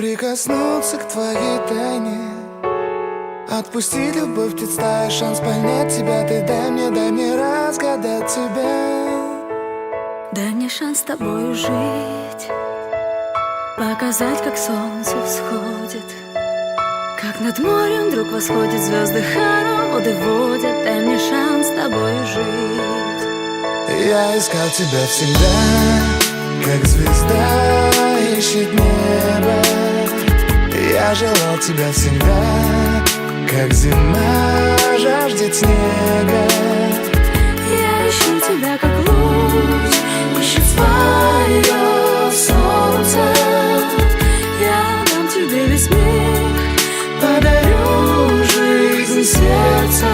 Прикоснуться к твоей тайне, отпустить любовь, представить шанс понять тебя. Ты дай мне разгадать тебя. Дай мне шанс с тобою жить, показать, как солнце всходит, как над морем вдруг восходит, звезды хороводы водят. Дай мне шанс с тобою жить. Я искал тебя всегда, как звезда ищет небо. Я желал тебя всегда, как зима жаждет снега. Я ищу тебя, как луч ищет свое солнце. Я дам тебе весь мир, подарю жизнь сердца.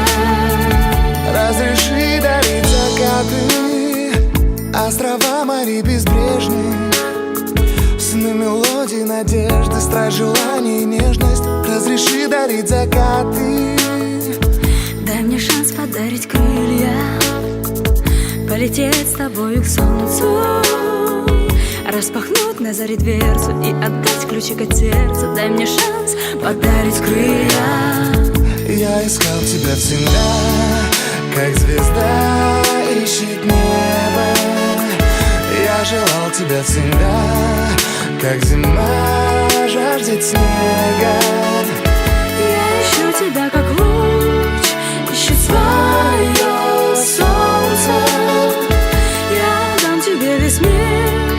Разреши дарить закаты, острова, моря безбрежные, сны, мелодии, надежды, страсть, желание и нежность. Разреши дарить закаты. Дай мне шанс подарить крылья, полететь с тобою к солнцу, распахнуть на заре дверцу и отдать ключик от сердца. Дай мне шанс подарить крылья. Я искал тебя всегда, как звезда ищет небо. Я желал тебя всегда, как зима жаждет снега. Я ищу тебя, как луч ищет свое солнце. Я дам тебе весь мир,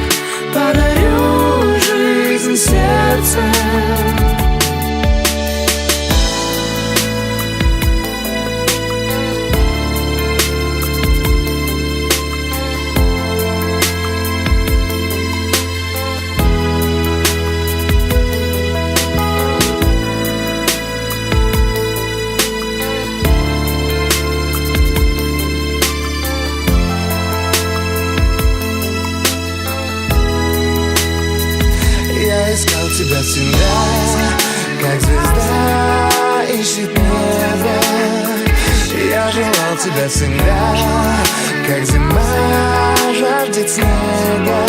подарю жизнь сердца. Я искал тебя всегда, как звезда ищет небо. Я желал тебя всегда, как зима жаждет снега.